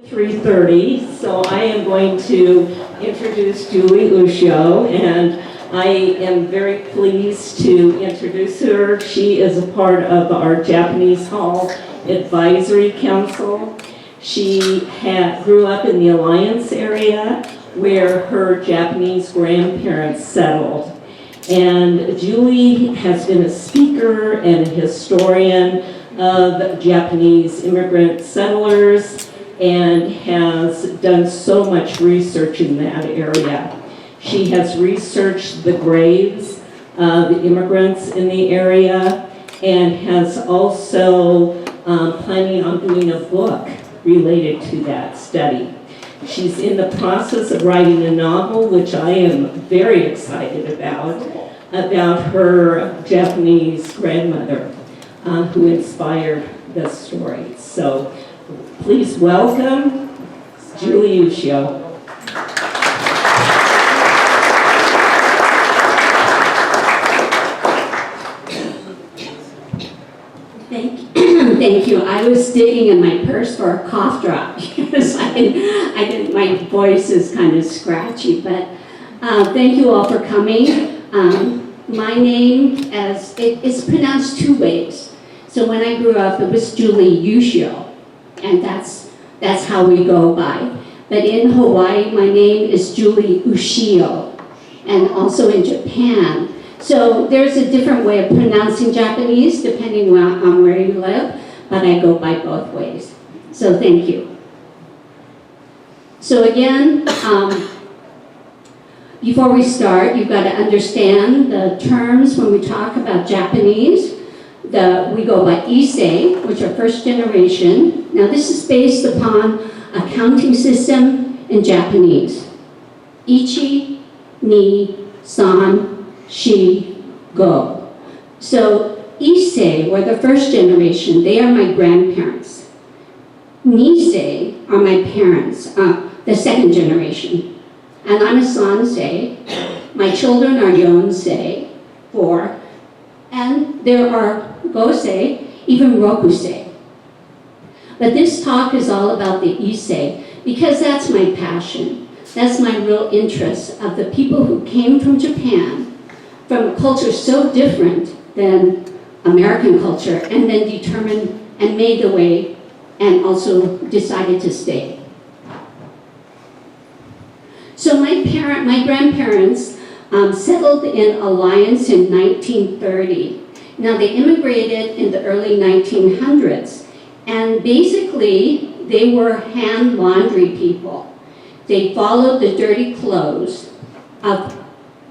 3:30, so I am going to introduce Julie Ushio, and I am very pleased to introduce her. She is a part of our Japanese Hall Advisory Council. She grew up in the Alliance area where her Japanese grandparents settled. And Julie has been a speaker and a historian of Japanese immigrant settlers and has done so much research in that area. She has researched the graves of the immigrants in the area and has also planning on doing a book related to that study. She's in the process of writing a novel, which I am very excited about her Japanese grandmother who inspired the story. So please welcome Julie Ushio. Thank you. I was digging in my purse for a cough drop because my voice is kind of scratchy, but thank you all for coming. My name is pronounced two ways. So when I grew up, it was Julie Ushio, and that's how we go by. But in Hawaii, my name is Julie Ushio, and also in Japan. So there's a different way of pronouncing Japanese depending on where you live, but I go by both ways. So thank you. So again, before we start, you've got to understand the terms when we talk about Japanese. We go by Issei, which are first generation. Now this is based upon a counting system in Japanese. Ichi, ni, san, shi, go. So Issei were the first generation. They are my grandparents. Nisei are my parents, the second generation. And I'm a sansei. My children are yonsei, 4. And there are gosei, even rokusei. But this talk is all about the Issei because that's my passion. That's my real interest of the people who came from Japan, from a culture so different than American culture, and then determined and made the way and also decided to stay. So my grandparents settled in Alliance in 1930. Now they immigrated in the early 1900s, and basically they were hand laundry people. They followed the dirty clothes of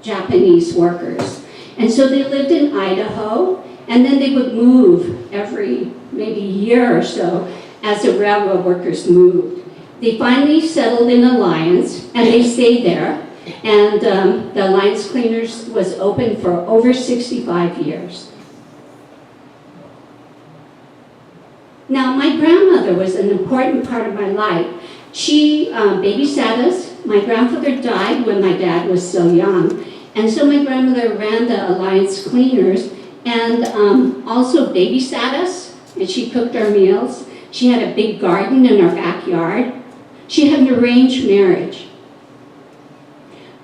Japanese workers. And so they lived in Idaho, and then they would move every maybe year or so as the railroad workers moved. They finally settled in Alliance, and they stayed there. And the Alliance Cleaners was open for over 65 years. Now, my grandmother was an important part of my life. She babysat us. My grandfather died when my dad was so young. And so my grandmother ran the Alliance Cleaners and also babysat us, and she cooked our meals. She had a big garden in our backyard. She had an arranged marriage.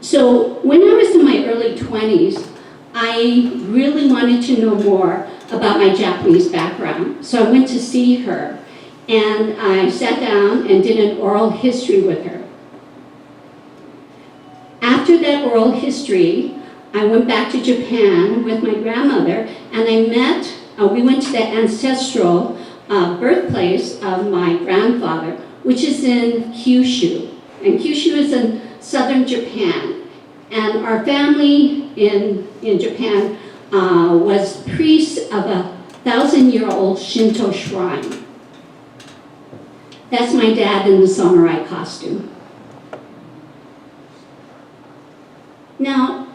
So when I was in my early 20s, I really wanted to know more about my Japanese background. So I went to see her, and I sat down and did an oral history with her. After that oral history, I went back to Japan with my grandmother, and we went to the ancestral birthplace of my grandfather, which is in Kyushu. And Kyushu is in southern Japan. And our family in Japan was priests of a 1,000-year-old Shinto shrine. That's my dad in the samurai costume. Now,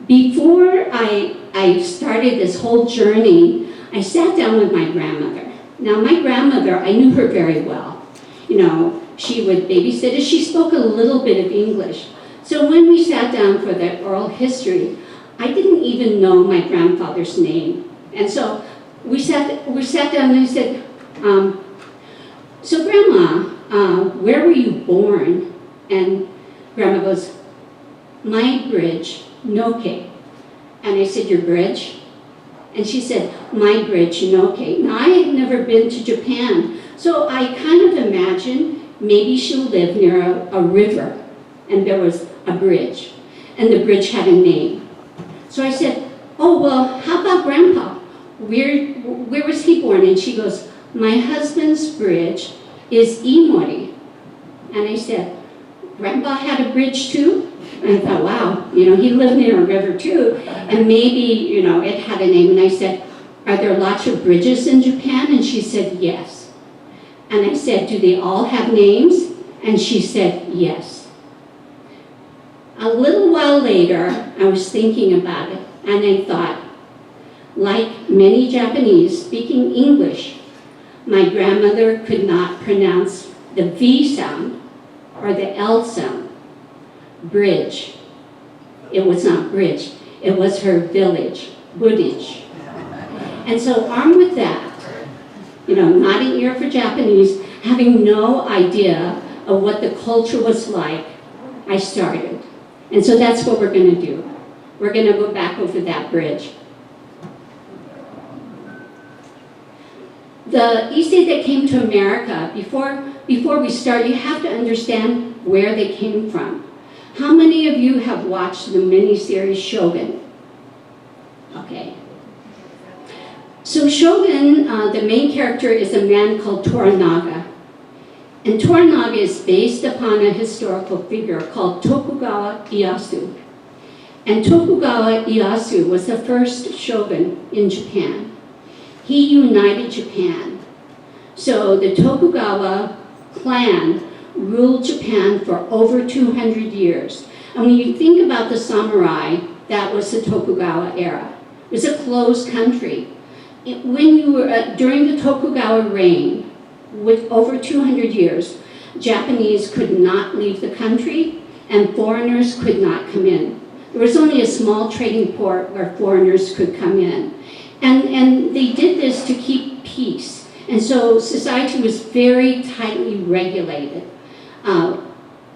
before I started this whole journey, I sat down with my grandmother. Now, my grandmother, I knew her very well. She would babysit us. She spoke a little bit of English. So when we sat down for the oral history, I didn't even know my grandfather's name. And so we sat down and I said, so Grandma, where were you born? And Grandma goes, my bridge, Noke. And I said, your bridge? And she said, my bridge, Noke. Now, I had never been to Japan, so I kind of imagined maybe she lived near a river, and there was a bridge, and the bridge had a name. So I said, oh, well, how about Grandpa? Where was he born? And she goes, my husband's bridge is Imori. And I said, Grandpa had a bridge too? And I thought, wow, he lived near a river too, and maybe, it had a name. And I said, are there lots of bridges in Japan? And she said, yes. And I said, do they all have names? And she said, yes. A little while later, I was thinking about it, and I thought, like many Japanese speaking English, my grandmother could not pronounce the V sound or the L sound. Bridge. It was not bridge. It was her village, Buddhist. And so armed with that, not an ear for Japanese, having no idea of what the culture was like, I started. And so that's what we're going to do. We're going to go back over that bridge. The Issei that came to America, before we start, you have to understand where they came from. How many of you have watched the miniseries Shogun? Okay. So Shogun, the main character is a man called Toranaga. And Toranaga is based upon a historical figure called Tokugawa Ieyasu. And Tokugawa Ieyasu was the first shogun in Japan. He united Japan. So the Tokugawa clan ruled Japan for over 200 years. And when you think about the samurai, that was the Tokugawa era. It was a closed country. When you were during the Tokugawa reign, with over 200 years, Japanese could not leave the country and foreigners could not come in. There was only a small trading port where foreigners could come in. And they did this to keep peace. And so society was very tightly regulated.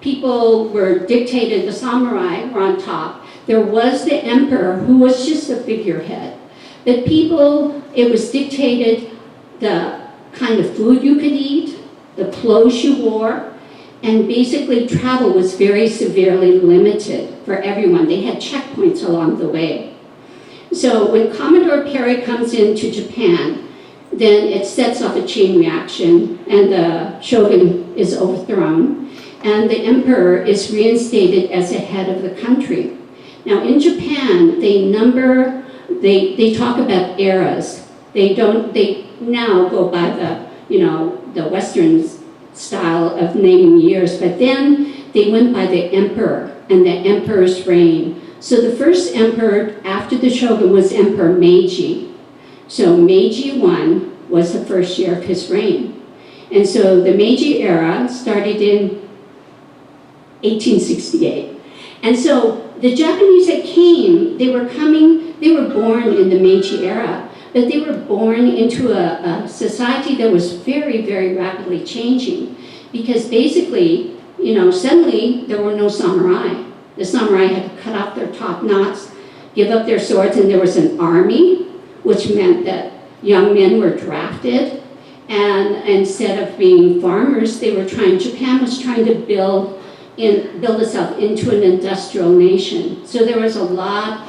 People were dictated, the samurai were on top. There was the emperor, who was just a figurehead. But people, it was dictated the kind of food you could eat, the clothes you wore, and basically travel was very severely limited for everyone. They had checkpoints along the way. So when Commodore Perry comes into Japan, then it sets off a chain reaction and the shogun is overthrown and the emperor is reinstated as the head of the country. Now in Japan, they talk about eras. They now go by the Western style of naming years, but then they went by the emperor and the emperor's reign. So the first emperor after the shogun was Emperor Meiji. So Meiji I was the first year of his reign. And so the Meiji era started in 1868. And so the Japanese that came, they were born in the Meiji era, but they were born into a society that was very, very rapidly changing. Because basically, suddenly there were no samurai. The samurai had to cut off their top knots, give up their swords, and there was an army, which meant that young men were drafted. And instead of being farmers, Japan was trying to build itself into an industrial nation. So there was a lot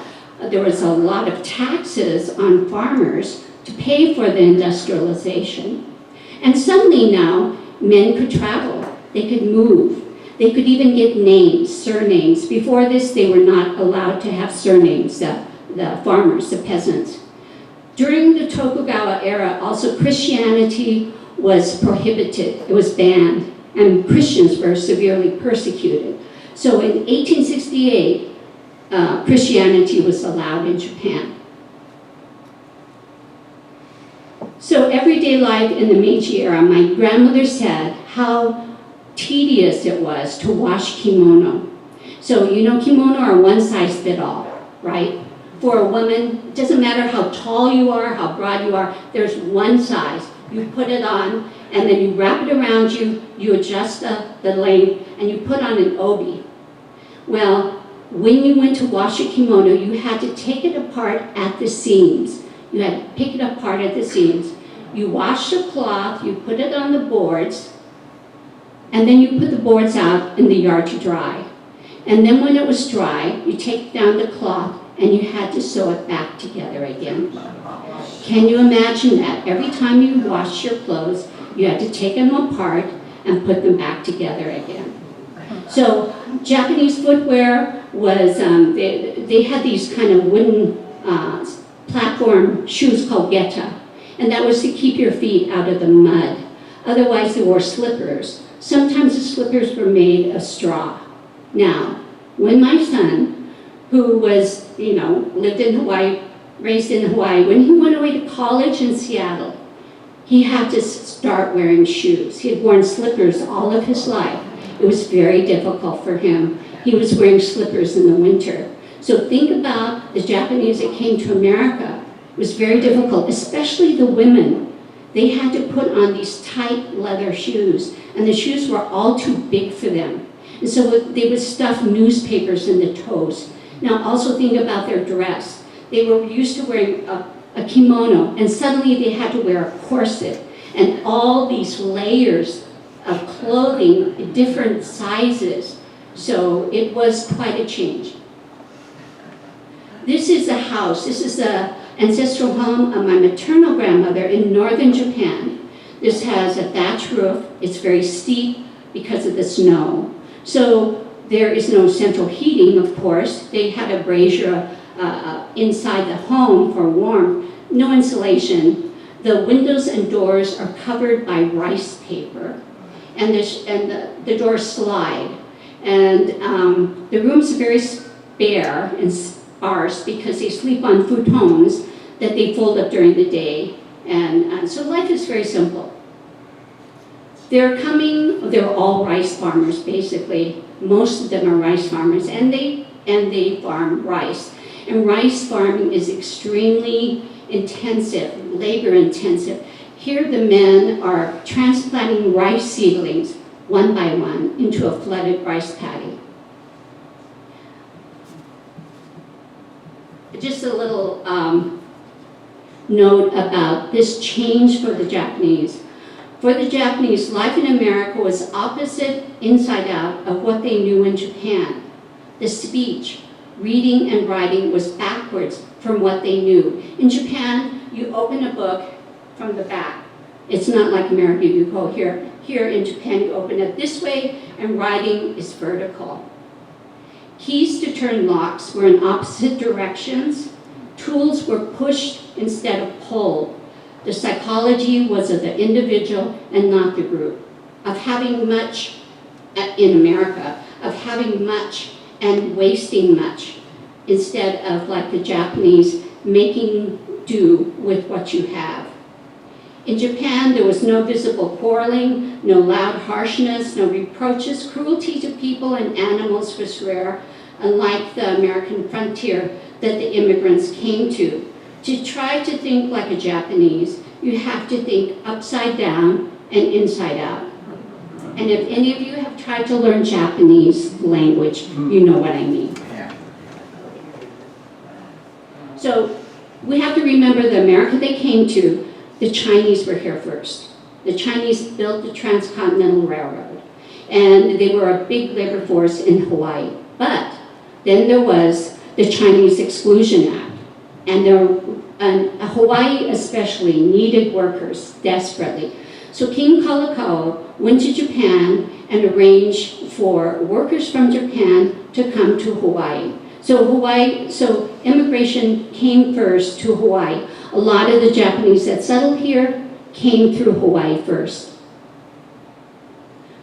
of taxes on farmers to pay for the industrialization. And suddenly now, men could travel, they could move, they could even get names, surnames. Before this, they were not allowed to have surnames, the farmers, the peasants. During the Tokugawa era, also Christianity was prohibited, it was banned, and Christians were severely persecuted. So in 1868, Christianity was allowed in Japan. So everyday life in the Meiji era, my grandmother said how tedious it was to wash kimono. So kimono are one size fit all, right? For a woman, it doesn't matter how tall you are, how broad you are, there's one size. You put it on, and then you wrap it around you, you adjust the length, and you put on an obi. Well, when you went to wash a kimono, you had to take it apart at the seams. You had to pick it apart at the seams. You wash the cloth, you put it on the boards, and then you put the boards out in the yard to dry. And then when it was dry, you take down the cloth and you had to sew it back together again. Can you imagine that? Every time you washed your clothes, you had to take them apart and put them back together again. So Japanese footwear was, they had these kind of wooden platform shoes called geta, and that was to keep your feet out of the mud. Otherwise, they wore slippers. Sometimes the slippers were made of straw. Now, when my son, who was, lived in Hawaii, raised in Hawaii, when he went away to college in Seattle, he had to start wearing shoes. He had worn slippers all of his life. It was very difficult for him. He was wearing slippers in the winter. So think about the Japanese that came to America. It was very difficult, especially the women. They had to put on these tight leather shoes, and the shoes were all too big for them. And so they would stuff newspapers in the toes. Now also think about their dress. They were used to wearing a kimono, and suddenly they had to wear a corset, and all these layers of clothing in different sizes. So it was quite a change. This is a house. This is the ancestral home of my maternal grandmother in northern Japan. This has a thatch roof. It's very steep because of the snow. So there is no central heating, of course. They had a brazier inside the home for warmth. No insulation. The windows and doors are covered by rice paper, and the doors slide. And the rooms are very spare and sparse because they sleep on futons that they fold up during the day. And so life is very simple. They're all rice farmers, basically. Most of them are rice farmers, and they farm rice. And rice farming is extremely intensive, labor intensive. Here the men are transplanting rice seedlings one by one into a flooded rice paddy. Just a little note about this change for the Japanese. For the Japanese, life in America was opposite, inside out, of what they knew in Japan. The speech, reading and writing was backwards from what they knew. In Japan, you open a book from the back. It's not like America, you go here. Here in Japan, you open it this way, and writing is vertical. Keys to turn locks were in opposite directions. Tools were pushed instead of pulled. The psychology was of the individual and not the group. Of having much in America, of having much and wasting much, instead of, like the Japanese, making do with what you have. In Japan, there was no visible quarreling, no loud harshness, no reproaches. Cruelty to people and animals was rare, unlike the American frontier that the immigrants came to. To try to think like a Japanese, you have to think upside down and inside out. And if any of you have tried to learn Japanese language, you know what I mean. So we have to remember the America they came to, the Chinese were here first. The Chinese built the Transcontinental Railroad, and they were a big labor force in Hawaii. But then there was the Chinese Exclusion Act, and Hawaii especially needed workers desperately. So King Kalakaua went to Japan and arranged for workers from Japan to come to Hawaii. So immigration came first to Hawaii. A lot of the Japanese that settled here came through Hawaii first.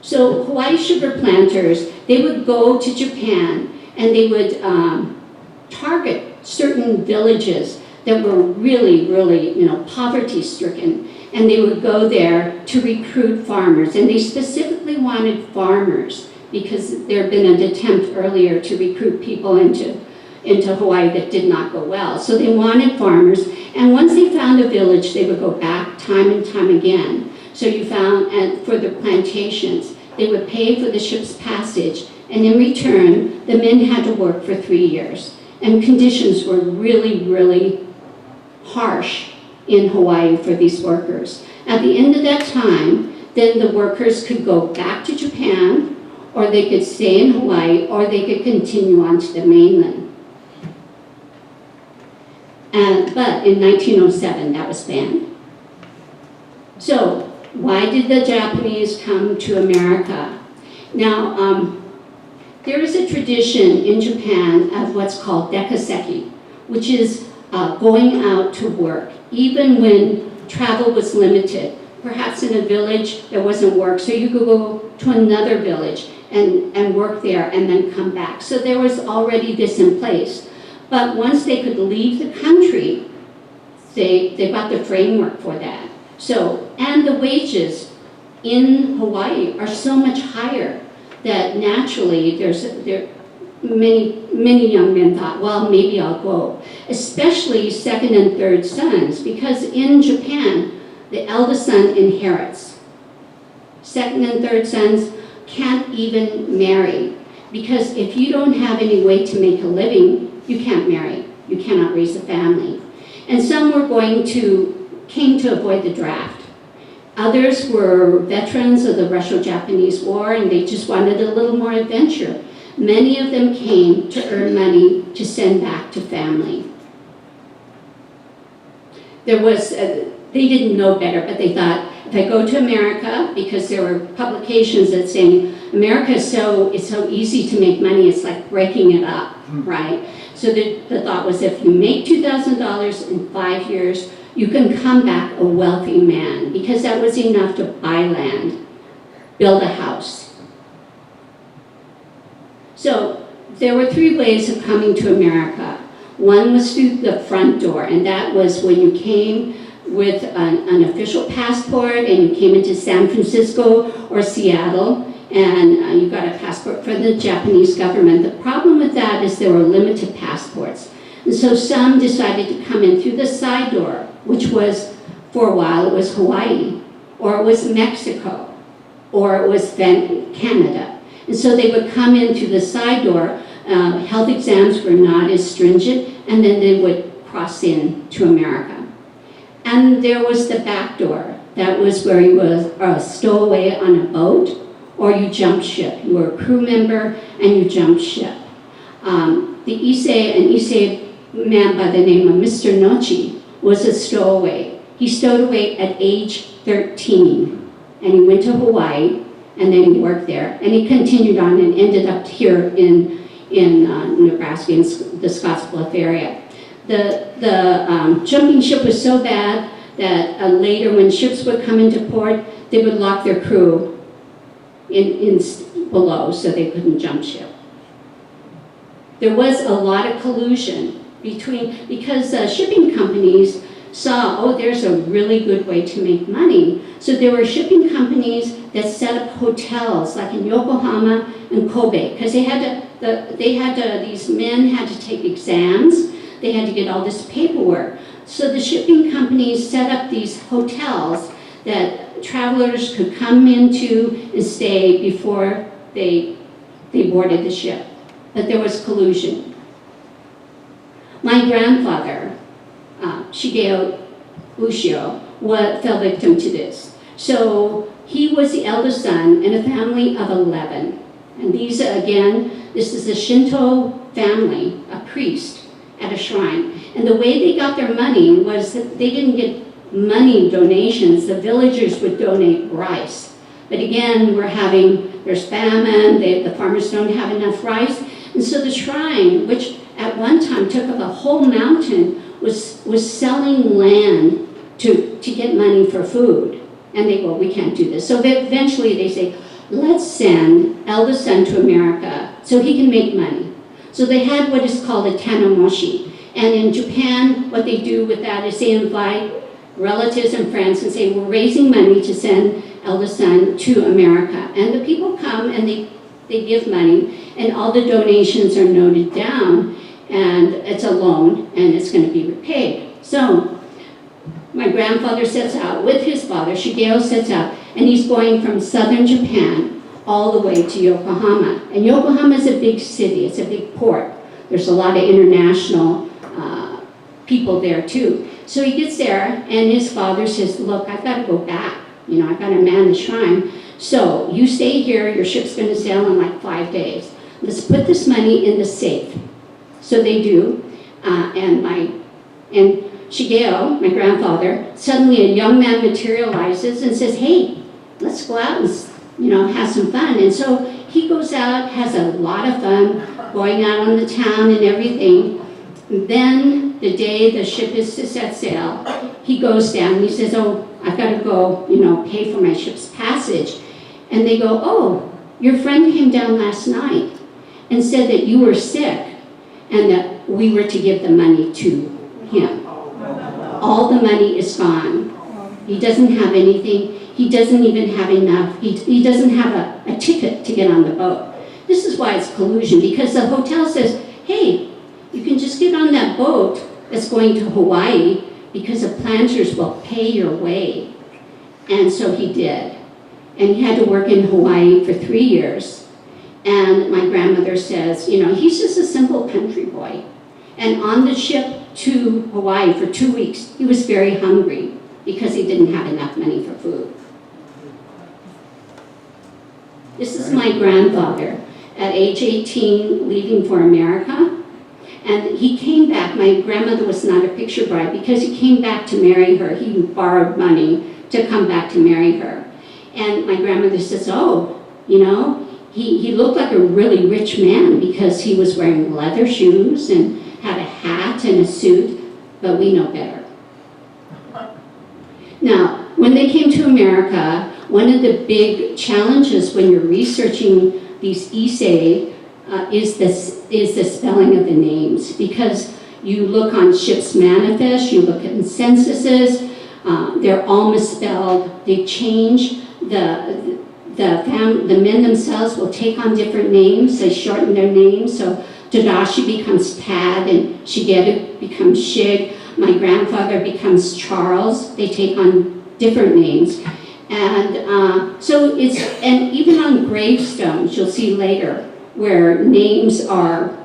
So Hawaii sugar planters, they would go to Japan and they would target certain villages that were really, really, poverty-stricken, and they would go there to recruit farmers. And they specifically wanted farmers because there had been an attempt earlier to recruit people into into Hawaii that did not go well. So they wanted farmers, and once they found a village, they would go back time and time again. So you found, and for the plantations, they would pay for the ship's passage, and in return, the men had to work for 3 years. And conditions were really, really harsh in Hawaii for these workers. At the end of that time, then the workers could go back to Japan, or they could stay in Hawaii, or they could continue on to the mainland. But in 1907, that was banned. So, why did the Japanese come to America? Now, there is a tradition in Japan of what's called dekaseki, which is going out to work, even when travel was limited. Perhaps in a village there wasn't work, so you could go to another village and work there and then come back. So there was already this in place. But once they could leave the country, they got the framework for that. So, and the wages in Hawaii are so much higher that naturally many young men thought, well, maybe I'll go. Especially second and third sons, because in Japan, the eldest son inherits. Second and third sons can't even marry, because if you don't have any way to make a living, you can't marry. You cannot raise a family. And some came to avoid the draft. Others were veterans of the Russo-Japanese War, and they just wanted a little more adventure. Many of them came to earn money to send back to family. They didn't know better, but they thought, if I go to America, because there were publications that saying, America it's so easy to make money, it's like breaking it up, right? So the thought was, if you make $2,000 in 5 years, you can come back a wealthy man, because that was enough to buy land, build a house. So there were 3 ways of coming to America. One was through the front door, and that was when you came with an official passport and you came into San Francisco or Seattle, and you got a passport from the Japanese government. The problem with that is there were limited passports. And so some decided to come in through the side door, which was, for a while, it was Hawaii, or it was Mexico, or it was then Canada. And so they would come in through the side door. Health exams were not as stringent, and then they would cross in to America. And there was the back door. That was where you were a stowaway on a boat, or you jumped ship. You were a crew member and you jumped ship. An Issei man by the name of Mr. Nochi was a stowaway. He stowed away at age 13, and he went to Hawaii, and then he worked there, and he continued on and ended up here in Nebraska, in the Scottsbluff area. The jumping ship was so bad that later when ships would come into port, they would lock their crew in below so they couldn't jump ship. There was a lot of collusion because shipping companies saw, oh, there's a really good way to make money. So there were shipping companies that set up hotels, like in Yokohama and Kobe, because these men had to take exams. They had to get all this paperwork. So the shipping companies set up these hotels that travelers could come into and stay before they boarded the ship. But there was collusion. My grandfather, Shigeo Ushio, fell victim to this. So he was the eldest son in a family of 11. And these, again, this is a Shinto family, a priest at a shrine. And the way they got their money was that they didn't get money donations. The villagers would donate rice. But again, there's famine, the farmers don't have enough rice. And so the shrine, which at one time took up a whole mountain, was selling land to get money for food. And they go, we can't do this. So eventually they say, let's send eldest son to America so he can make money. So they had what is called a tanamoshi. And in Japan, what they do with that is they invite relatives and friends and say, we're raising money to send eldest son to America. And the people come and they give money, and all the donations are noted down. and it's a loan, and it's going to be repaid. So my grandfather sets out with his father, Shigeo sets out, and he's going from southern Japan all the way to Yokohama. And Yokohama is a big city, it's a big port. There's a lot of international people there too. So he gets there, and his father says, look, I've got to go back. You know, I've got to man the shrine. So you stay here, your ship's going to sail in like 5 days. Let's put this money in the safe. So they do, and Shigeo, my grandfather, suddenly a young man materializes and says, hey, let's go out and, you know, have some fun. And so he goes out, has a lot of fun, going out on the town and everything. And then the day the ship is to set sail, he goes down, he says, oh, I've got to go, you know, pay for my ship's passage. And they go, oh, your friend came down last night and said that you were sick and that we were to give the money to him. All the money is gone. He doesn't have anything. He doesn't even have enough. He doesn't have a ticket to get on the boat. This is why it's collusion, because the hotel says, hey, you can just get on that boat that's going to Hawaii because the planters will pay your way. And so he did. And he had to work in Hawaii for 3 years. And my grandmother says, you know, he's just a simple country boy. And on the ship to Hawaii for 2 weeks, he was very hungry because he didn't have enough money for food. This is my grandfather at age 18 leaving for America. And he came back. My grandmother was not a picture bride because he came back to marry her. He borrowed money to come back to marry her. And my grandmother says, oh, you know, he looked like a really rich man because he was wearing leather shoes and had a hat and a suit, but we know better. Now, when they came to America, one of the big challenges when you're researching these Issei is the spelling of the names, because you look on ship's manifest, you look at censuses, they're all misspelled. They change. The men themselves will take on different names. They shorten their names. So Tadashi becomes Tad, and Shigeru becomes Shig. My grandfather becomes Charles. They take on different names. And so it's, and even on gravestones, you'll see later, where names are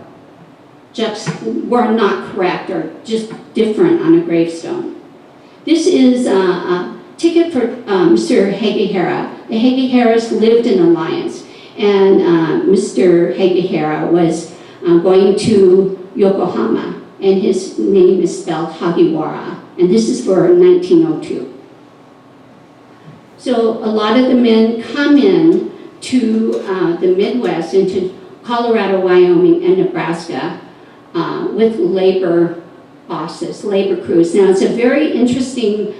were not correct or just different on a gravestone. This is a ticket for Mr. Hegehara. The Hegeharas lived in Alliance, and Mr. Hegehara was going to Yokohama, and his name is spelled Hagiwara, and this is for 1902. So a lot of the men come in to the Midwest, into Colorado, Wyoming, and Nebraska with labor bosses, labor crews. Now it's a very interesting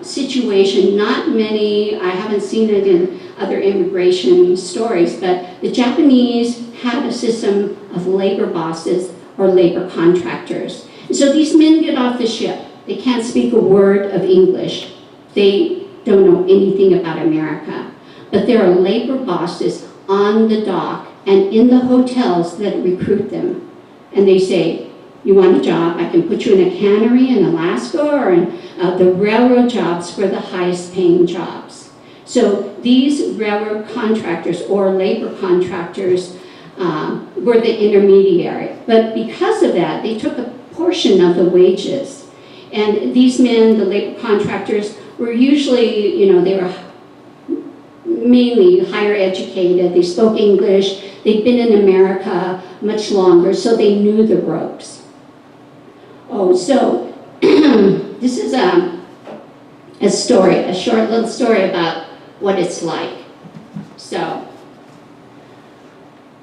situation. Not many, I haven't seen it in other immigration stories, but the Japanese had a system of labor bosses or labor contractors. And so these men get off the ship. They can't speak a word of English. They don't know anything about America. But there are labor bosses on the dock and in the hotels that recruit them. And they say, you want a job? I can put you in a cannery in Alaska, or in the railroad jobs were the highest paying jobs. So these railroad contractors or labor contractors were the intermediary. But because of that, they took a portion of the wages. And these men, the labor contractors, were usually, you know, they were mainly higher educated. They spoke English. They'd been in America much longer, so they knew the ropes. Oh, so this is a story, a short little story about what it's like. So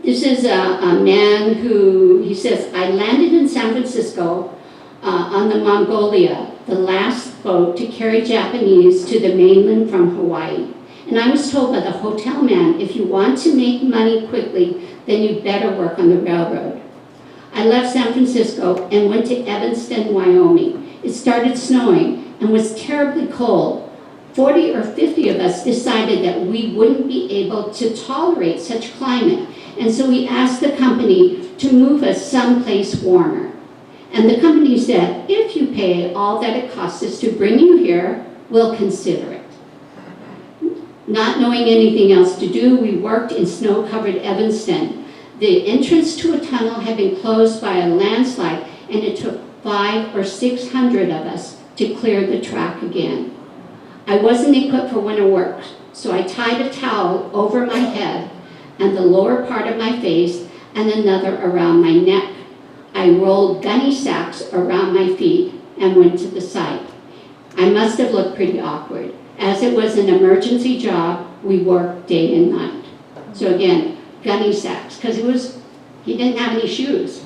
this is a man who, he says, I landed in San Francisco on the Mongolia, the last boat to carry Japanese to the mainland from Hawaii. And I was told by the hotel man, if you want to make money quickly, then you better work on the railroad. I left San Francisco and went to Evanston, Wyoming. It started snowing and was terribly cold. 40 or 50 of us decided that we wouldn't be able to tolerate such climate And so we asked the company to move us someplace warmer. And the company said, if you pay all that it costs us to bring you here, we'll consider it. Not knowing anything else to do, we worked in snow-covered Evanston. The entrance to a tunnel had been closed by a landslide, and it took 500 or 600 of us to clear the track again. I wasn't equipped for winter work, so I tied a towel over my head and the lower part of my face and another around my neck. I rolled gunny sacks around my feet and went to the site. I must have looked pretty awkward. As it was an emergency job, we worked day and night. So again, gunny sacks, because he didn't have any shoes.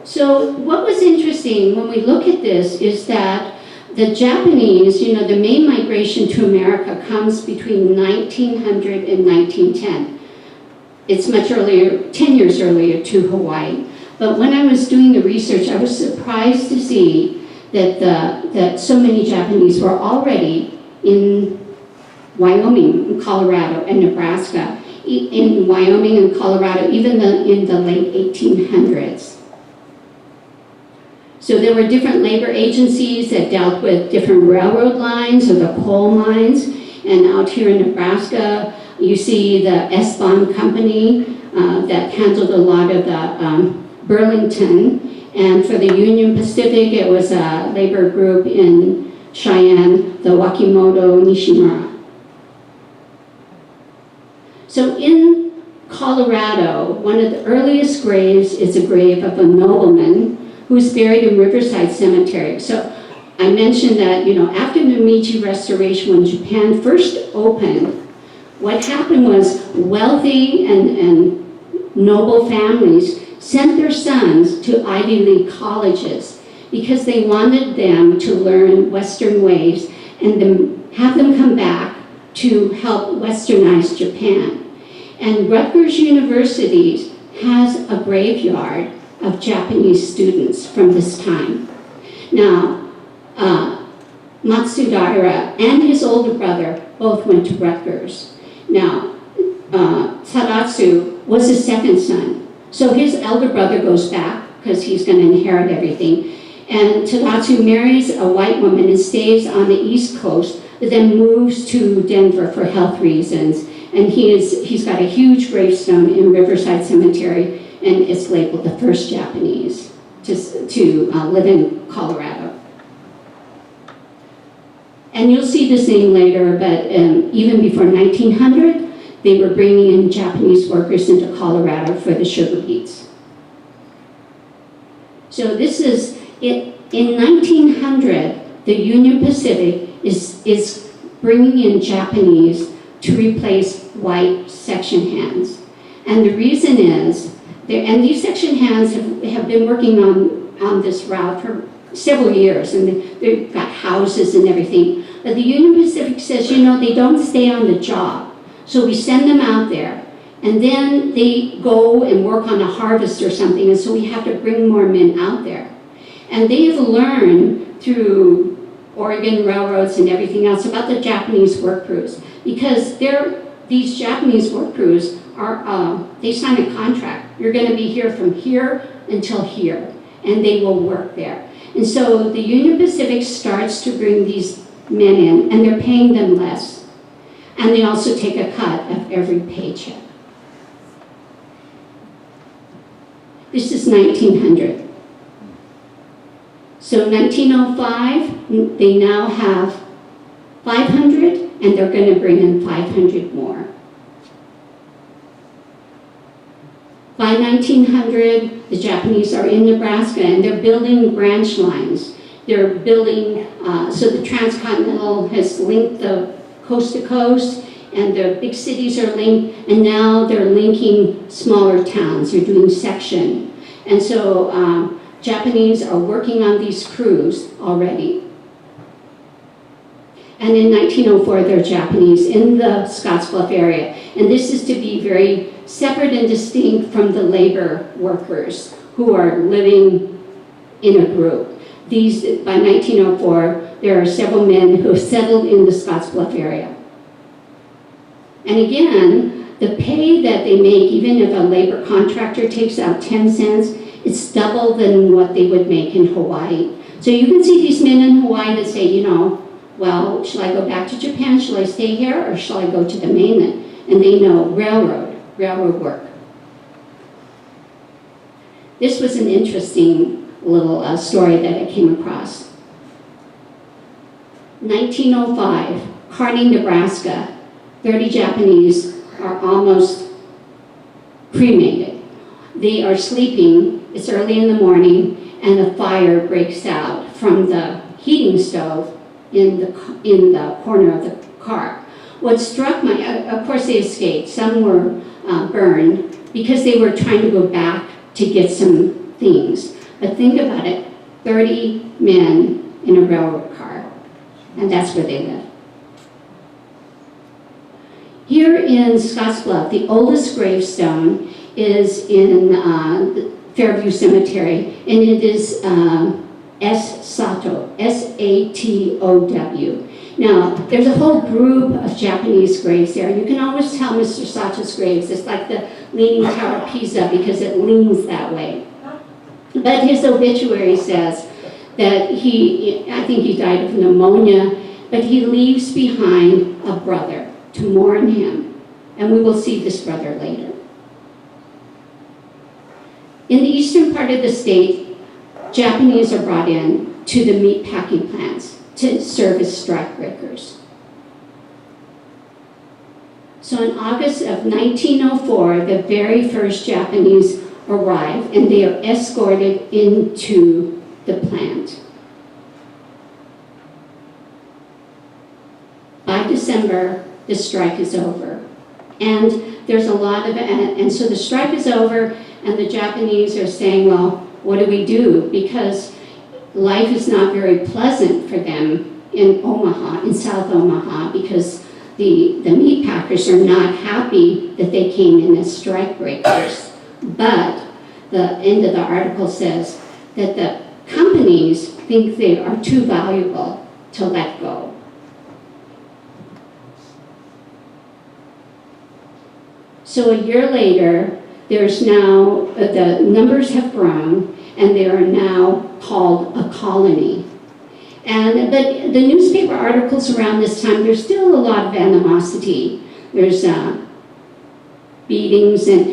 So what was interesting when we look at this is that the Japanese, the main migration to America comes between 1900 and 1910. It's much earlier, 10 years earlier to Hawaii. But when I was doing the research, I was surprised to see that so many Japanese were already in Wyoming, Colorado, and Nebraska. In Wyoming and Colorado, even in the late 1800s. So there were different labor agencies that dealt with different railroad lines or the coal mines. And out here in Nebraska, you see the S-Bond Company that handled a lot of the Burlington. And for the Union Pacific, it was a labor group in Cheyenne, the Wakimoto Nishimura. So in Colorado, one of the earliest graves is a grave of a nobleman who's buried in Riverside Cemetery. So I mentioned that, after the Meiji Restoration, when Japan first opened, what happened was wealthy and noble families sent their sons to Ivy League colleges because they wanted them to learn Western ways and then have them come back to help westernize Japan. And Rutgers University has a graveyard of Japanese students from this time. Now, Matsudaira and his older brother both went to Rutgers. Now, Tadatsu was his second son. So his elder brother goes back because he's going to inherit everything. And Tadatsu marries a white woman and stays on the East Coast, but then moves to Denver for health reasons. And he's got a huge gravestone in Riverside Cemetery, and it's labeled the first Japanese to live in Colorado. And you'll see this name later, but even before 1900, they were bringing in Japanese workers into Colorado for the sugar beets. So this is it. In 1900, the Union Pacific is bringing in Japanese to replace white section hands. And the reason is, and these section hands have been working on this route for several years, and they've got houses and everything. But the Union Pacific says, they don't stay on the job. So we send them out there, and then they go and work on a harvest or something, and so we have to bring more men out there. And they have learned through Oregon railroads and everything else about the Japanese work crews, because these Japanese work crews they sign a contract. You're going to be here from here until here, and they will work there. And so the Union Pacific starts to bring these men in, and they're paying them less. And they also take a cut of every paycheck. This is 1900. So 1905, they now have 500, and they're going to bring in 500 more. By 1900, the Japanese are in Nebraska, and they're building branch lines. They're building, so the transcontinental has linked the coast to coast, and the big cities are linked, and now they're linking smaller towns. They're doing section. And so Japanese are working on these crews already. And in 1904, they're Japanese in the Scottsbluff area. And this is to be very separate and distinct from the labor workers who are living in a group. By 1904, there are several men who have settled in the Scottsbluff area. And again, the pay that they make, even if a labor contractor takes out 10 cents, it's double than what they would make in Hawaii. So you can see these men in Hawaii that say, you know, well, shall I go back to Japan? Shall I stay here? Or shall I go to the mainland? And they know railroad work. This was an interesting little story that I came across. 1905, Kearney, Nebraska, 30 Japanese are almost cremated. They are sleeping, it's early in the morning, and a fire breaks out from the heating stove in the corner of the car. What struck my, of course they escaped, some were burned because they were trying to go back to get some things. But think about it, 30 men in a railroad car, and that's where they live. Here in Scottsbluff, the oldest gravestone is in Fairview Cemetery, and it is S. Sato, S-A-T-O-W. Now, there's a whole group of Japanese graves there. You can always tell Mr. Sato's graves. It's like the Leaning Tower of Pisa because it leans that way. But his obituary says that I think he died of pneumonia, but he leaves behind a brother to mourn him. And we will see this brother later. In the eastern part of the state, Japanese are brought in to the meat packing plants to serve as strikebreakers. So in August of 1904, the very first Japanese arrive, and they are escorted into the plant. By December, the strike is over. And there's a lot of, and so the strike is over, and the Japanese are saying, well, what do we do? Because life is not very pleasant for them in Omaha, in South Omaha, because the meat packers are not happy that they came in as strikebreakers. But the end of the article says that the companies think they are too valuable to let go. So a year later, there's now, the numbers have grown, and they are now called a colony. But the newspaper articles around this time, there's still a lot of animosity. There's beatings, and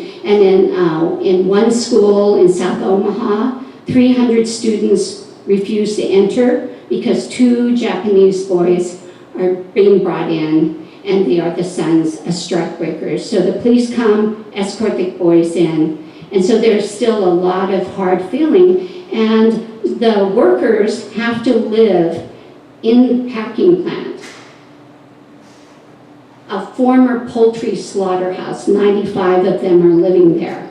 in one school in South Omaha, 300 students refused to enter because 2 Japanese boys are being brought in, and they are the sons of strikebreakers. So the police come, escort the boys in, and so there's still a lot of hard feeling, and the workers have to live in the packing plant. A former poultry slaughterhouse, 95 of them are living there.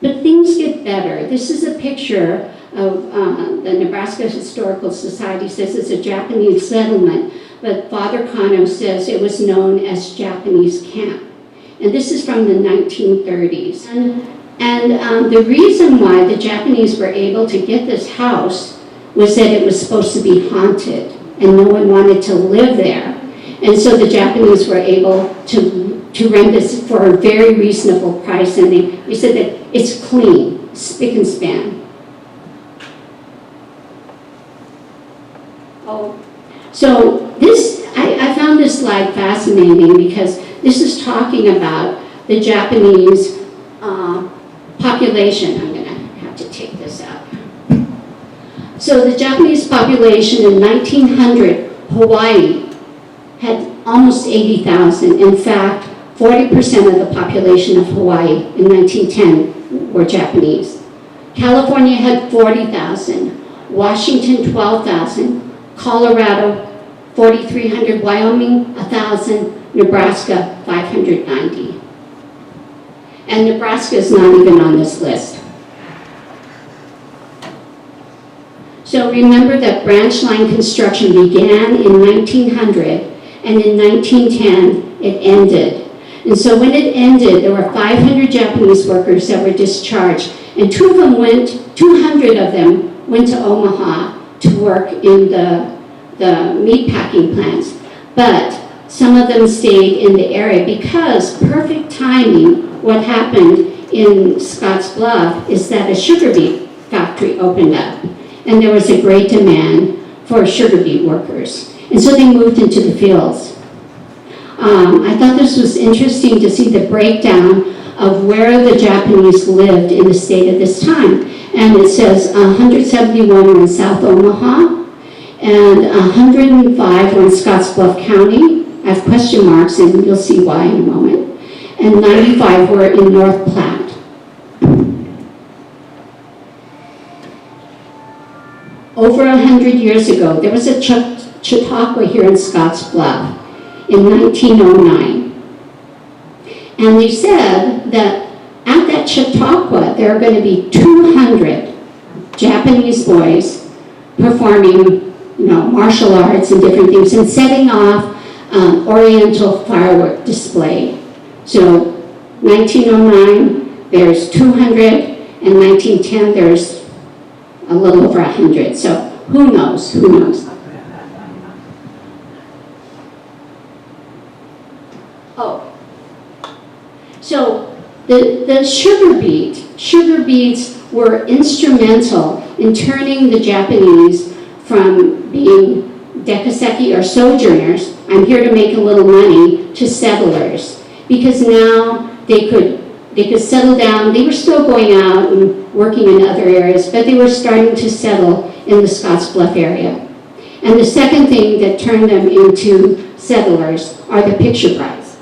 But things get better. This is a picture of the Nebraska Historical Society says it's a Japanese settlement, but Father Kano says it was known as Japanese camp. And this is from the 1930s. And the reason why the Japanese were able to get this house was that it was supposed to be haunted, and no one wanted to live there. And so the Japanese were able to rent this for a very reasonable price, and they said that it's clean, spick and span. So this, I found this slide fascinating because this is talking about the Japanese population. I'm going to have to take this out. So the Japanese population in 1900, Hawaii had almost 80,000. In fact, 40% of the population of Hawaii in 1910 were Japanese. California had 40,000, Washington 12,000, Colorado 4,300, Wyoming 1,000, Nebraska 590. And Nebraska is not even on this list. So remember that branch line construction began in 1900, and in 1910 it ended. And so when it ended, there were 500 Japanese workers that were discharged, and 200 of them went to Omaha to work in the meat packing plants. but some of them stayed in the area because perfect timing. What happened in Scotts Bluff is that a sugar beet factory opened up, and there was a great demand for sugar beet workers. And so they moved into the fields. I thought this was interesting to see the breakdown of where the Japanese lived in the state at this time. And it says 171 were in South Omaha, and 105 were in Scotts Bluff County. I have question marks, and you'll see why in a moment. And 95 were in North Platte. Over 100 years ago, there was a Chautauqua here in Scotts Bluff in 1909. And they said that at that Chautauqua, there are going to be 200 Japanese boys performing, martial arts and different things and setting off Oriental firework display. So 1909, there's 200, and 1910, there's a little over 100. So who knows? Who knows? Oh, so the sugar beets were instrumental in turning the Japanese from being dekaseki or sojourners, I'm here to make a little money, to settlers, because now they could settle down. They were still going out and working in other areas, but they were starting to settle in the Scotts Bluff area. And the second thing that turned them into settlers are the picture brides.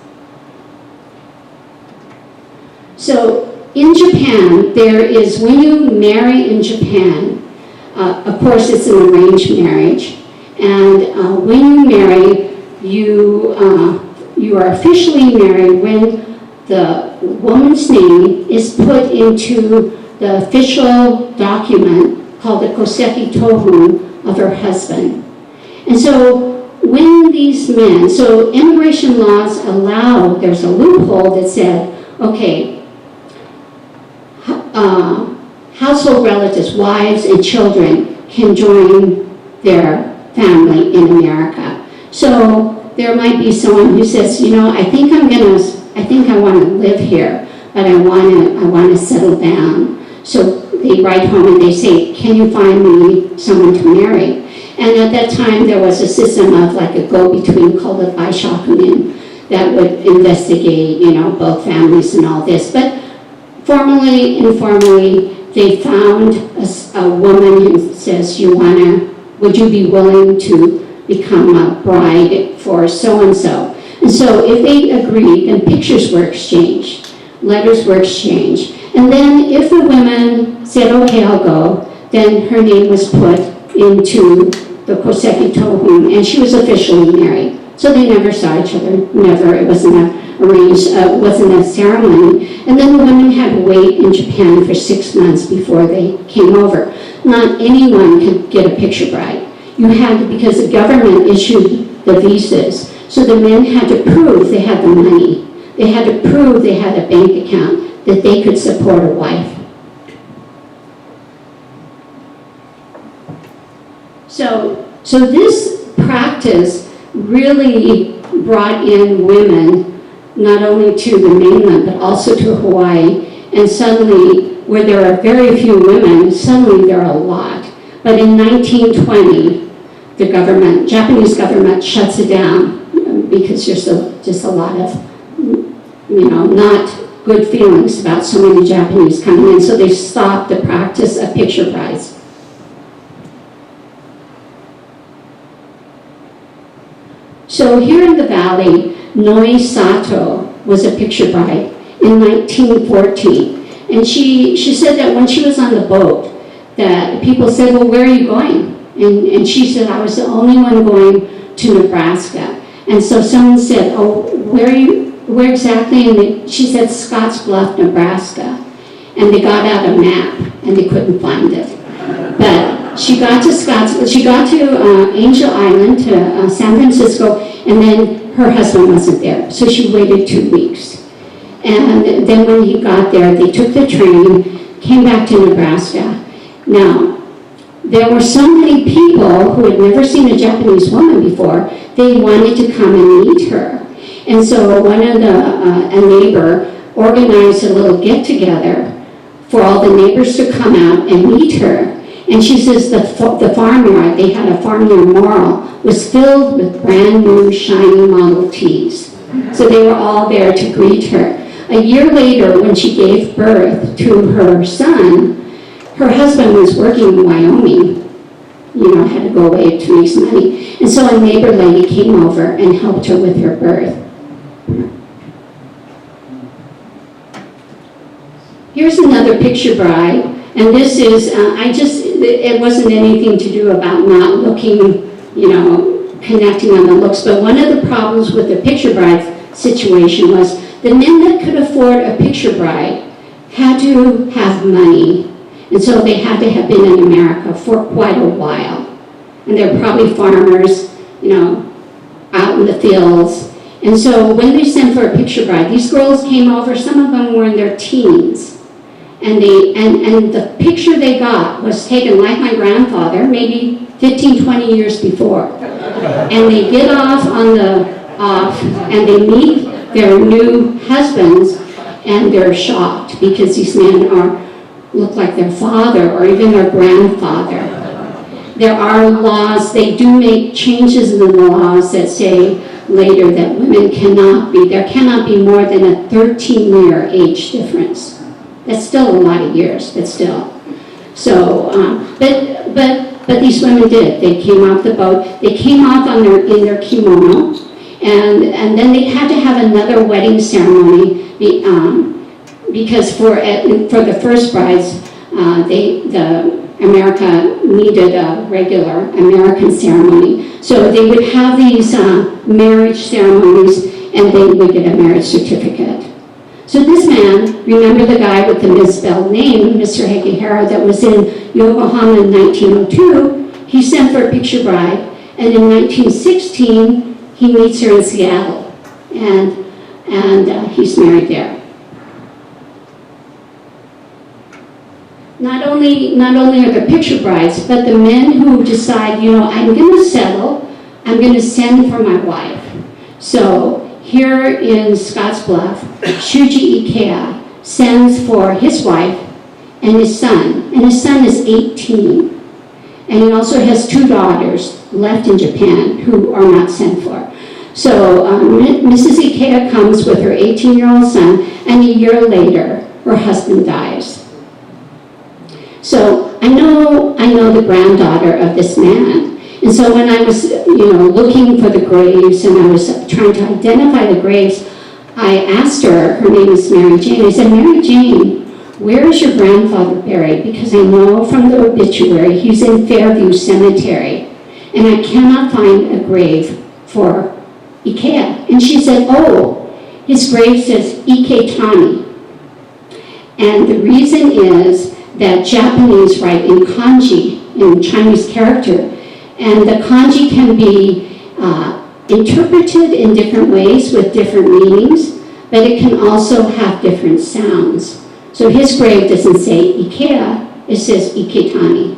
So in Japan, there is, when you marry in Japan, of course it's an arranged marriage, and when you marry, you are officially married when the woman's name is put into the official document called the Koseki Tohun of her husband. And so when these men, so immigration laws allow, there's a loophole that said, okay, household relatives, wives and children can join their family in America. So there might be someone who says, I think I want to live here, but I want to settle down. So they write home and they say, can you find me someone to marry? And at that time, there was a system of like a go-between called a baishakunin that would investigate, both families and all this. But formally, informally, they found a woman who says, would you be willing to become a bride for so-and-so? And so if they agreed, then pictures were exchanged, letters were exchanged. And then if the woman said, okay, I'll go, then her name was put into the Koseki Tohun, and she was officially married. So they never saw each other, never. It wasn't arranged, wasn't a ceremony. And then the women had to wait in Japan for 6 months before they came over. Not anyone could get a picture bride. You had to, because the government issued the visas, so the men had to prove they had the money. They had to prove they had a bank account, that they could support a wife. So this practice really brought in women not only to the mainland but also to Hawaii, and suddenly where there are very few women, suddenly there are a lot. But in 1920, the Japanese government shuts it down because there's just a lot of, not good feelings about so many Japanese coming in, so they stopped the practice of picture brides. So here in the valley, Noi Sato was a picture bride in 1914. And she said that when she was on the boat, that people said, well, where are you going? And she said, I was the only one going to Nebraska. And so someone said, oh, where exactly? And she said, Scotts Bluff, Nebraska. And they got out a map and they couldn't find it. But she got to Angel Island, to San Francisco, and then her husband wasn't there. So she waited 2 weeks. And then when he got there, they took the train, came back to Nebraska. Now, there were so many people who had never seen a Japanese woman before, they wanted to come and meet her. And so one of a neighbor organized a little get-together for all the neighbors to come out and meet her. And she says the farmyard, they had a farm near Morrill, was filled with brand new shiny Model Ts. So they were all there to greet her. A year later, when she gave birth to her son, her husband was working in Wyoming, had to go away to make some money. And so a neighbor lady came over and helped her with her birth. Here's another picture bride, and this is, it wasn't anything to do about not looking, connecting on the looks, but one of the problems with the picture bride situation was the men that could afford a picture bride had to have money, and so they had to have been in America for quite a while. And they're probably farmers, out in the fields. And so when they sent for a picture bride, these girls came over, some of them were in their teens. And the picture they got was taken like my grandfather, maybe 15, 20 years before. And they get off and they meet their new husbands, and they're shocked because these men look like their father or even their grandfather. There are laws, they do make changes in the laws that say later that women there cannot be more than a 13-year age difference. That's still a lot of years, but still. So, but these women did. They came off the boat. They came off in their kimono, and then they had to have another wedding ceremony because for the first brides, America needed a regular American ceremony. So they would have these marriage ceremonies, and they would get a marriage certificate. So this man, remember the guy with the misspelled name, Mr. Hekihara, that was in Yokohama in 1902, he sent for a picture bride, and in 1916, he meets her in Seattle, and he's married there. Not only are there picture brides, but the men who decide, I'm going to settle, I'm going to send for my wife. So here in Scottsbluff, Shuji Ikea sends for his wife and his son is 18. And he also has 2 daughters left in Japan who are not sent for. So Mrs. Ikea comes with her 18-year-old son, and a year later, her husband dies. So I know the granddaughter of this man. And so when I was, looking for the graves and I was trying to identify the graves, I asked her name is Mary Jane, I said, Mary Jane, where is your grandfather buried? Because I know from the obituary he's in Fairview Cemetery, and I cannot find a grave for Ikea. And she said, his grave says Ike Tani. And the reason is that Japanese write in kanji, in Chinese character, and the kanji can be interpreted in different ways with different meanings, but it can also have different sounds. So his grave doesn't say Ikea, it says Iketani.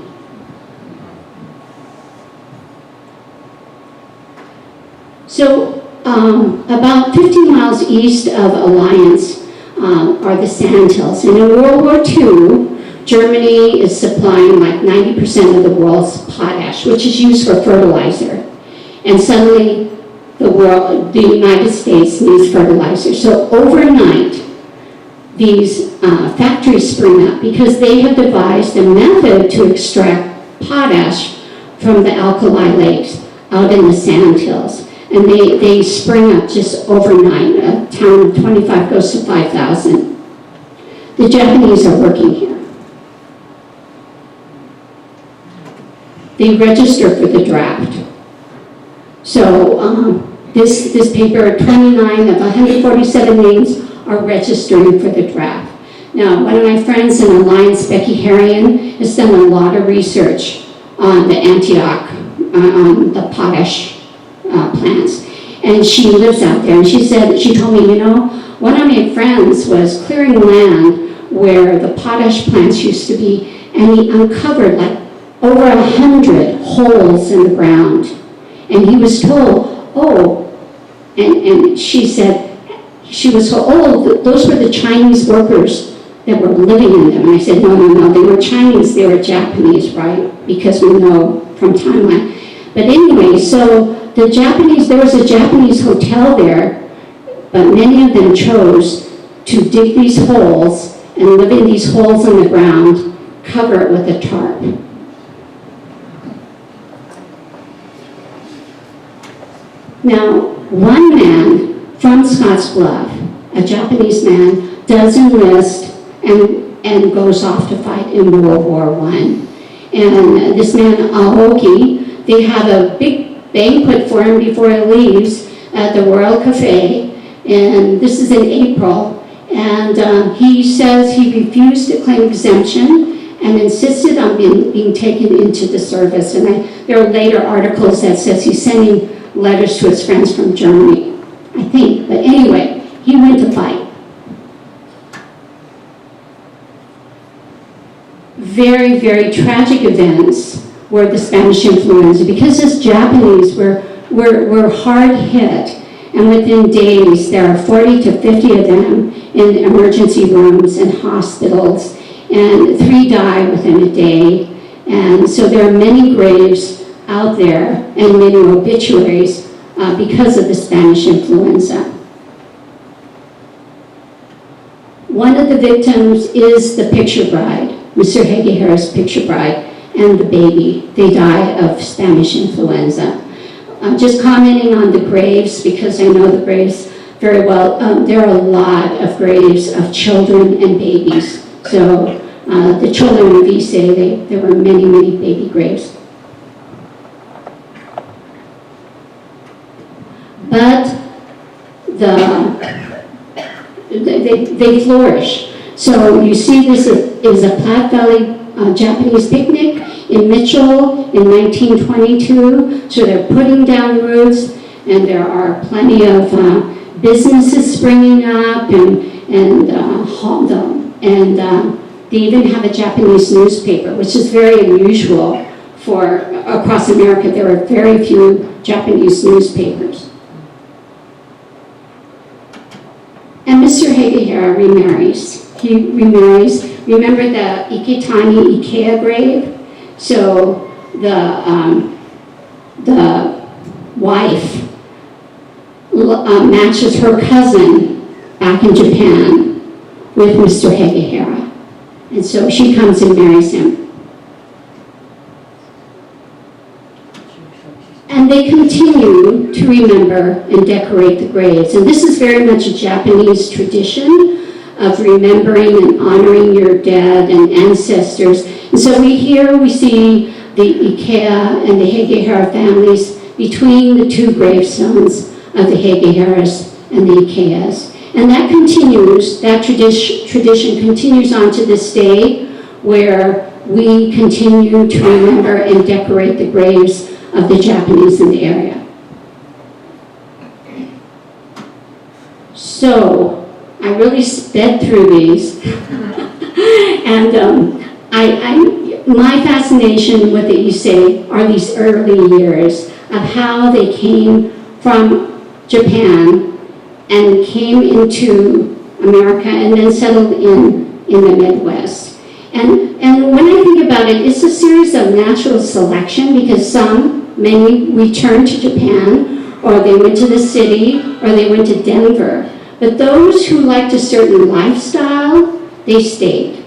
So about 50 miles east of Alliance are the Sandhills. And in World War II, Germany is supplying like 90% of the world's potash, which is used for fertilizer. And suddenly, the United States needs fertilizer. So overnight, these factories spring up because they have devised a method to extract potash from the alkali lakes out in the Sandhills. And they spring up just overnight. A town of 25 goes to 5,000. The Japanese are working here. They register for the draft. So this paper, 29 of 147 names are registering for the draft. Now, one of my friends in Alliance, Becky Harrion, has done a lot of research on the Antioch, on the potash plants. And she lives out there, and she told me, one of my friends was clearing land where the potash plants used to be, and he uncovered like over 100 holes in the ground. And he was told, oh, and she said, she was told, oh, those were the Chinese workers that were living in them. And I said, no, they were Chinese, they were Japanese, right? Because we know from timeline. But anyway, so the Japanese, there was a Japanese hotel there, but many of them chose to dig these holes and live in these holes in the ground, cover it with a tarp. Now, one man from Scottsbluff, a Japanese man, does enlist and goes off to fight in World War I. And this man, Aoki, they have a big banquet for him before he leaves at the Royal Cafe, and this is in April. And he says he refused to claim exemption and insisted on being taken into the service. And there are later articles that says he's sending letters to his friends from Germany, I think. But anyway, he went to fight. Very, very tragic events were the Spanish influenza, because as Japanese were hard hit, and within days there are 40 to 50 of them in emergency rooms and hospitals, and 3 die within a day. And so there are many graves out there and many obituaries because of the Spanish influenza. One of the victims is the picture bride, Mr. Hegehara's picture bride, and the baby. They die of Spanish influenza. Just commenting on the graves, because I know the graves very well. There are a lot of graves of children and babies. So the children of Issei, there were many, many baby graves. But they flourish. So you see this is a Platte Valley Japanese picnic in Mitchell in 1922. So they're putting down roots, and there are plenty of businesses springing up, and they even have a Japanese newspaper, which is very unusual for across America. There are very few Japanese newspapers. And Mr. Hegehara remarries. He remarries. Remember the Iketani Ikea grave? So the wife matches her cousin back in Japan with Mr. Hegehara. And so she comes and marries him. And they continue to remember and decorate the graves. And this is very much a Japanese tradition of remembering and honoring your dead and ancestors. And so we see the Ikea and the Hegehara families between the 2 gravestones of the Hegeharas and the Ikeas. And that continues, that tradition continues on to this day, where we continue to remember and decorate the graves of the Japanese in the area. So I really sped through these. And my fascination with the Issei are these early years of how they came from Japan and came into America and then settled in the Midwest. And when I think about it, it's a series of natural selection, because many returned to Japan, or they went to the city, or they went to Denver. But those who liked a certain lifestyle, they stayed.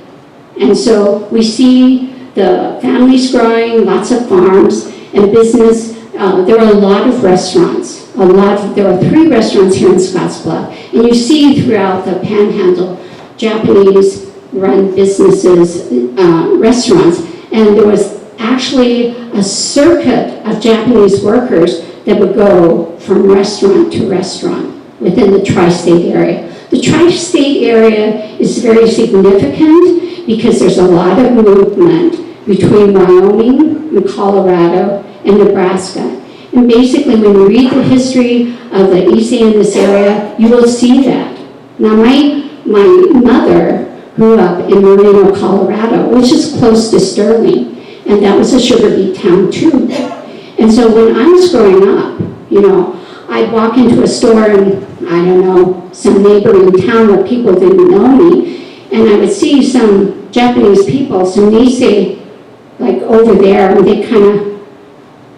And so we see the families growing, lots of farms and business. There are a lot of restaurants. There are 3 restaurants here in Scottsbluff. And you see throughout the Panhandle, Japanese-run businesses, restaurants. And there was actually a circuit of Japanese workers that would go from restaurant to restaurant within the tri-state area. The tri-state area is very significant because there's a lot of movement between Wyoming and Colorado and Nebraska. And basically, when you read the history of the Issei in this area, you will see that. Now, my mother grew up in Marino, Colorado, which is close to Sterling. and that was a sugar beet town too. And so when I was growing up, I'd walk into a store in, I don't know, some neighboring town where people didn't know me, and I would see some Japanese people, some Nisei, like over there, and they kind of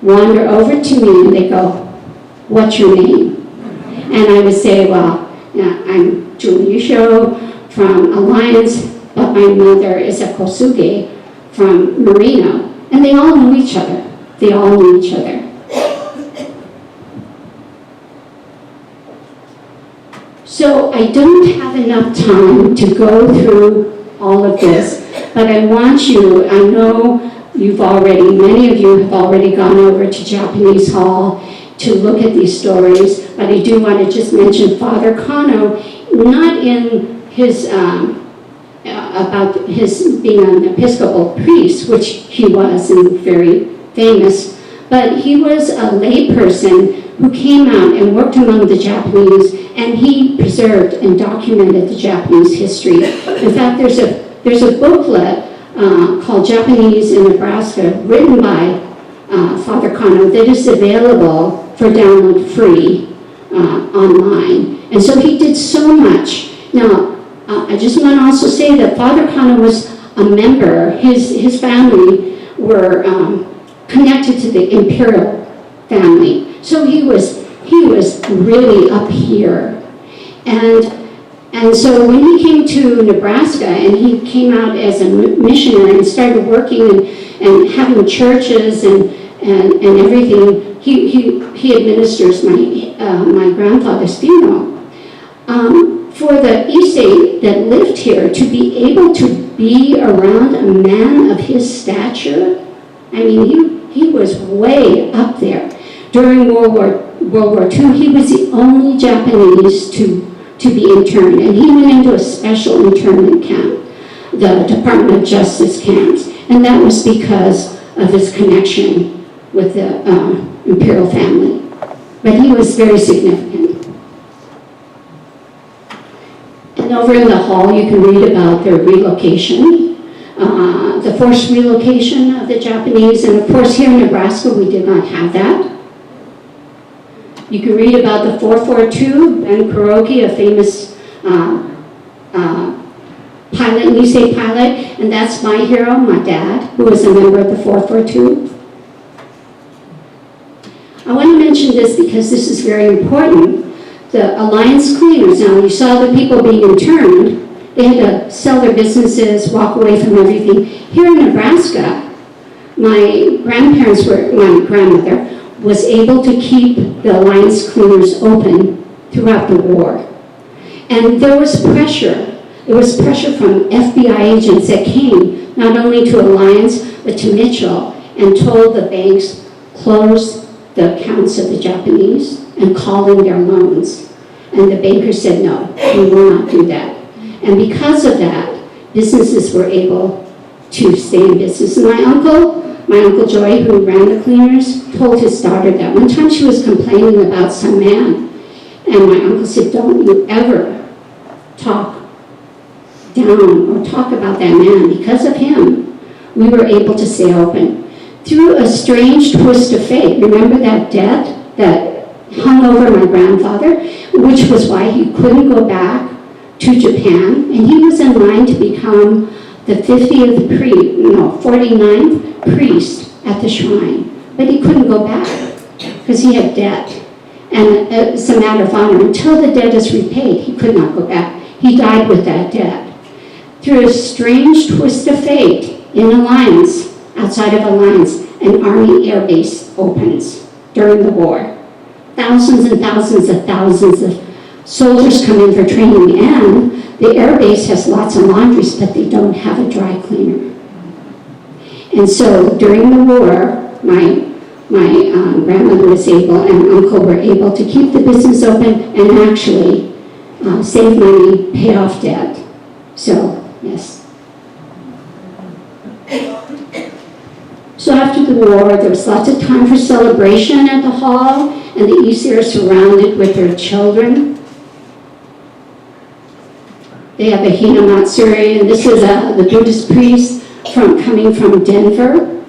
wander over to me and they go, "What's your name?" And I would say, "Well, I'm Ushio from Alliance, but my mother is a Kosuge from Marino." And they all knew each other. They all knew each other. So I don't have enough time to go through all of this, but I want you, I know many of you have already gone over to Japanese Hall to look at these stories, but I do want to just mention Father Kano, not in his, about his being an Episcopal priest, which he was and very famous, but he was a lay person who came out and worked among the Japanese, and he preserved and documented the Japanese history. In fact, there's a booklet called Japanese in Nebraska, written by Father Kano, that is available for download free online. And so he did so much. Now, I just want to also say that Father Kano was a member, his family were connected to the imperial family. So he was really up here. And so when he came to Nebraska and he came out as a missionary and started working and having churches and everything, he administers my grandfather's funeral. For the Issei that lived here to be able to be around a man of his stature, I mean, he was way up there. During World War II, he was the only Japanese to be interned, and he went into a special internment camp, the Department of Justice camps, and that was because of his connection with the imperial family. But he was very significant. And over in the hall, you can read about their relocation, the forced relocation of the Japanese, and of course here in Nebraska, we did not have that. You can read about the 442, Ben Kuroki, a famous pilot, Nisei pilot, and that's my hero, my dad, who was a member of the 442. I want to mention this because this is very important. The Alliance cleaners, now you saw the people being interned, they had to sell their businesses, walk away from everything. Here in Nebraska, my grandmother was able to keep the Alliance cleaners open throughout the war. And there was pressure. There was pressure from FBI agents that came not only to Alliance, but to Mitchell, and told the banks, close the accounts of the Japanese and call in their loans. And the bankers said, no, we will not do that. And because of that, businesses were able to stay in business. And my uncle Joy, who ran the cleaners, told his daughter that one time she was complaining about some man. And my uncle said, don't you ever talk down or talk about that man. Because of him, we were able to stay open. Through a strange twist of fate, remember that debt that hung over my grandfather, which was why he couldn't go back to Japan, and he was in line to become the 49th priest at the shrine, but he couldn't go back because he had debt, and it's a matter of honor. Until the debt is repaid, he could not go back. He died with that debt. Through a strange twist of fate, in Alliance, outside of Alliance, an Army air base opens during the war. Thousands and thousands of soldiers come in for training, and the air base has lots of laundries, but they don't have a dry cleaner. And so during the war, my grandmother was able and uncle were able to keep the business open and actually save money, pay off debt. So, yes. So after the war, there was lots of time for celebration at the hall, and the Issei are surrounded with their children. They have a Hinamatsuri, and this is the Buddhist priest coming from Denver,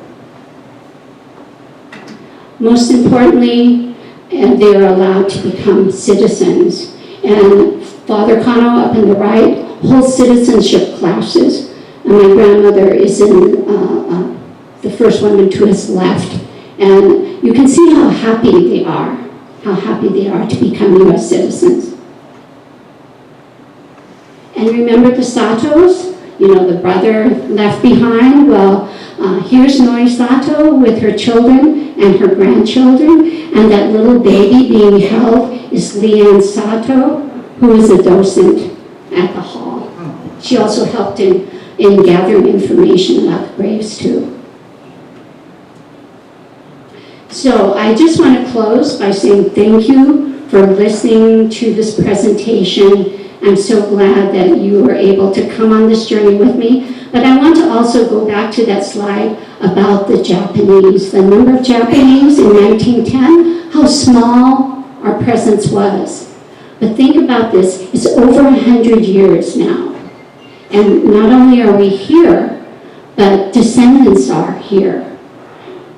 most importantly, they are allowed to become citizens. And Father Kano up on the right holds citizenship classes. And my grandmother is in the first woman to his left. And you can see how happy they are to become U.S. citizens. And remember the Satos? You know, the brother left behind? Well, here's Nori Sato with her children and her grandchildren, and that little baby being held is Leanne Sato, who is a docent at the hall. She also helped in gathering information about the graves too. So I just want to close by saying thank you for listening to this presentation. I'm so glad that you were able to come on this journey with me. But I want to also go back to that slide about the Japanese, the number of Japanese in 1910, how small our presence was. But think about this, it's over 100 years now. And not only are we here, but descendants are here.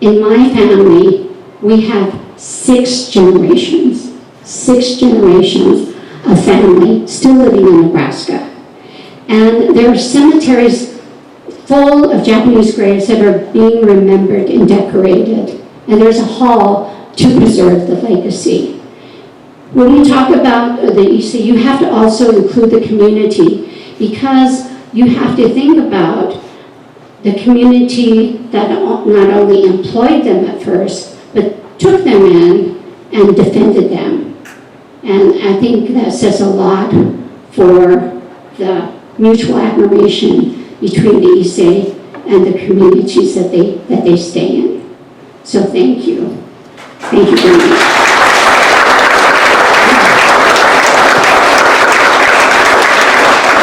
In my family, we have 6 generations of family still living in Nebraska. And there are cemeteries full of Japanese graves that are being remembered and decorated. And there's a hall to preserve the legacy. When we talk about the Issei, you have to also include the community, because you have to think about the community that not only employed them at first, but took them in and defended them. And I think that says a lot for the mutual admiration between the Issei and the communities that they stay in. So thank you. Thank you very much.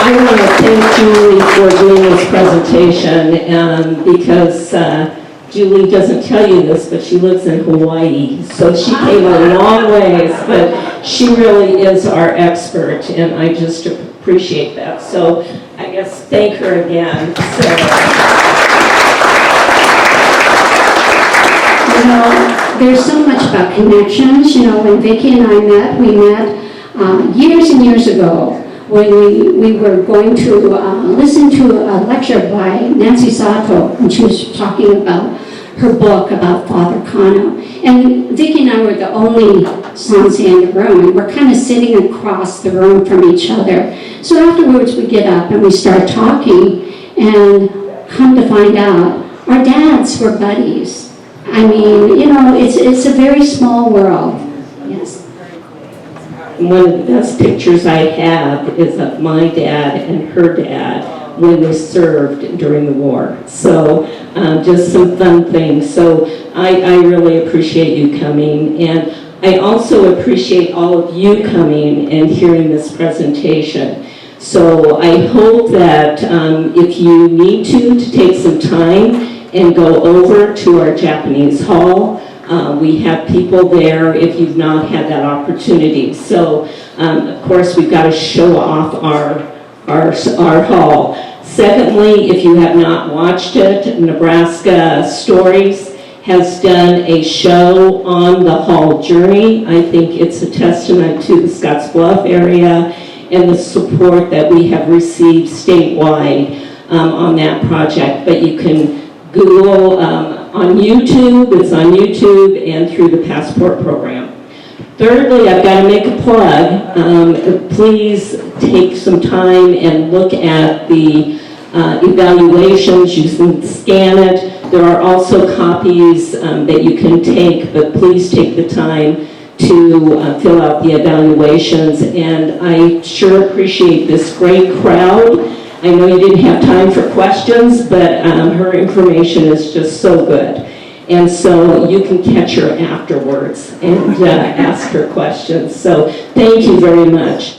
I want to thank Julie for doing this presentation, because Julie doesn't tell you this, but she lives in Hawaii, so she came a long ways, but she really is our expert, and I just appreciate that. So I guess thank her again. So, you know, there's so much about connections. You know, when Vicki and I met, we met years and years ago when we were going to listen to a lecture by Nancy Sato, and she was talking about her book about Father Kano. And Vicki and I were the only sensei in the room, and we're kind of sitting across the room from each other. So afterwards we get up and we start talking, and come to find out, our dads were buddies. I mean, you know, it's a very small world. Yes. one of the best pictures I have is of my dad and her dad when they served during the war. So just some fun things. So I really appreciate you coming, and I also appreciate all of you coming and hearing this presentation. So I hope that if you need to take some time and go over to our Japanese hall. We have people there if you've not had that opportunity. So of course we've got to show off our hall. Secondly, if you have not watched it, Nebraska Stories has done a show on the hall journey. I think it's a testament to the Scottsbluff area and the support that we have received statewide on that project. But you can Google on YouTube, it's on YouTube and through the Passport program. Thirdly, I've got to make a plug. Please take some time and look at the evaluations. You can scan it. There are also copies that you can take, but please take the time to fill out the evaluations. And I sure appreciate this great crowd. I know you didn't have time for questions, but her information is just so good. And so you can catch her afterwards and ask her questions. So thank you very much.